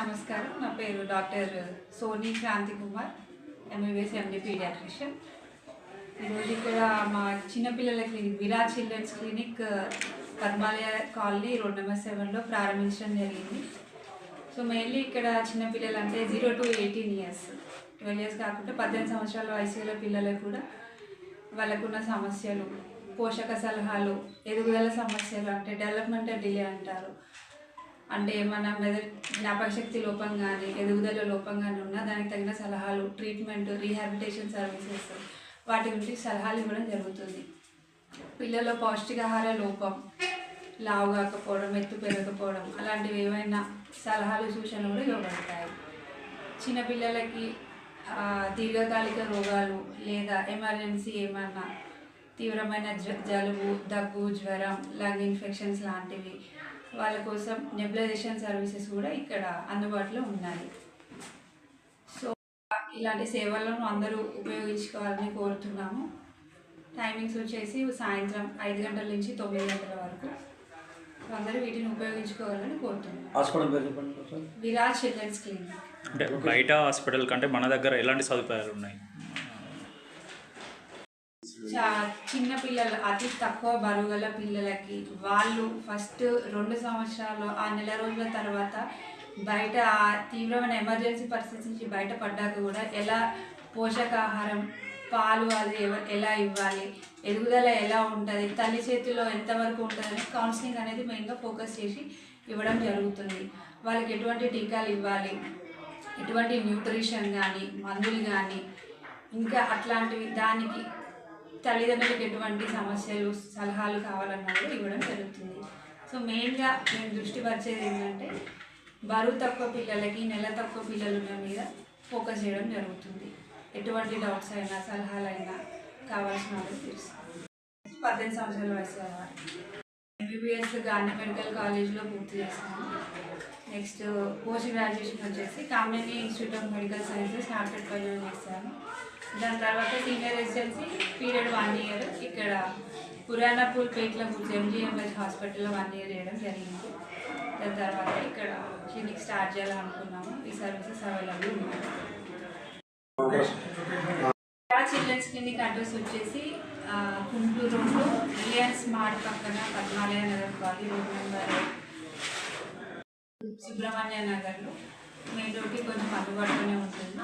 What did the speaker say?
నమస్కారం. నా పేరు doctor Soni Kranthi Kumar, MBBS MD paediatrician. ఈరోజు ఇక్కడ మా చిన్నపిల్లల clinic Viraj children's clinic Padmalaya colony road number 7లో ప్రారంభించడం జరిగింది. సో మెయిన్లీ ఇక్కడ చిన్నపిల్లలు అంటే 0 to 18 years, 12 years కాకుండా 18 సంవత్సరాల వయసు గల పిల్లలకు కూడా వాళ్ళకున్న సమస్యలు, పోషక సలహాలు, ఎదుగుదల సమస్యలు అంటే డెవలప్మెంటల్ డిలే అంటారు. అంటే మన జ్ఞాపక శక్తి లోపం కానీ ఎదుగుదల లోపం కానీ ఉన్నా దానికి తగిన సలహాలు, ట్రీట్మెంట్, రీహాబిలిటేషన్ సర్వీసెస్ వాటి గురించి సలహాలు ఇవ్వడం జరుగుతుంది. పిల్లల్లో పౌష్టికాహార లోపం, లావు కాకపోవడం, ఎత్తు పెరగకపోవడం అలాంటివి ఏవైనా సలహాలు, సూచనలు కూడా ఇవ్వబడతాయి. చిన్నపిల్లలకి దీర్ఘకాలిక రోగాలు లేదా ఎమర్జెన్సీ ఏమన్నా తీవ్రమైన జలుబు, దగ్గు, జ్వరం, లంగ్ ఇన్ఫెక్షన్స్ లాంటివి వాళ్ళ కోసం నెబులైజేషన్ సర్వీసెస్ కూడా ఇక్కడ అందుబాటులో ఉన్నాయి. సో ఇలాంటి సేవలను అందరూ ఉపయోగించుకోవాలని కోరుతున్నాము. టైమింగ్స్ వచ్చేసి సాయంత్రం 5 గంటల నుంచి 9 గంటల వరకు. అందరూ వీటిని ఉపయోగించుకోవాలని కోరుతున్నాము. Viraj children's clinic. అంటే బయట హాస్పిటల్ కంటే మన దగ్గర ఎలాంటి సదుపాయాలు ఉన్నాయి? చిన్న పిల్లలు, అతి తక్కువ బరువు గల పిల్లలకి వాళ్ళు ఫస్ట్ 2 సంవత్సరాలు ఆ నెల రోజుల తర్వాత బయట తీవ్రమైన ఎమర్జెన్సీ పరిస్థితి నుంచి బయటపడ్డాక కూడా ఎలా పోషకాహారం, పాలు అది ఎలా ఇవ్వాలి, ఎదుగుదల ఎలా ఉంటుంది, తల్లి చేతిలో ఎంతవరకు ఉంటుంది కౌన్సిలింగ్ అనేది మెయిన్గా ఫోకస్ చేసి ఇవ్వడం జరుగుతుంది. వాళ్ళకి ఎటువంటి టీకాలు ఇవ్వాలి, ఎటువంటి న్యూట్రిషన్ కానీ, మందులు కానీ, ఇంకా అట్లాంటివి దానికి తల్లిదండ్రులకు ఎటువంటి సమస్యలు, సలహాలు కావాలన్నా కూడా ఇవ్వడం జరుగుతుంది. సో మెయిన్గా మేము దృష్టి పరిచేది ఏంటంటే బరువు తక్కువ పిల్లలకి, నెల తక్కువ పిల్లల మీద ఫోకస్ చేయడం జరుగుతుంది. ఎటువంటి డౌట్స్ అయినా, సలహాలైనా కావాల్సిన వాళ్ళు తీరుస్తుంది. 18 సంవత్సరాల వయసు వారు. ఎంబీబీఎస్ గాంధీ మెడికల్ కాలేజ్లో పూర్తి చేస్తాము. నెక్స్ట్ పోస్ట్ గ్రాడ్యుయేషన్ వచ్చేసి Kamineni institute of medical sciences నార్కెట్పల్లిలో చేస్తాను. దాని తర్వాత సీనియర్ రెసిడెన్సీ పీరియడ్ 1 year ఇక్కడ పురాణపూర్ పేట్ల ఎంజీఎంహెచ్ హాస్పిటల్లో 1 year చేయడం జరిగింది. దాని తర్వాత ఇక్కడ క్లినిక్ స్టార్ట్ చేయాలనుకున్నాము. ఈ సర్వీసెస్ అవైలబుల్ ఉన్నాయి. చిల్డ్రన్స్ క్లినిక్ అడ్రస్ వచ్చేసి గుంటూరు రోడ్లో రిలయన్స్ మార్ట్ పక్కన Padmalaya Nagar colony road number Subrahmanya నగర్లో మెయిన్ రోడ్కి కొంచెం అందుబాటులోనే ఉంటుంది.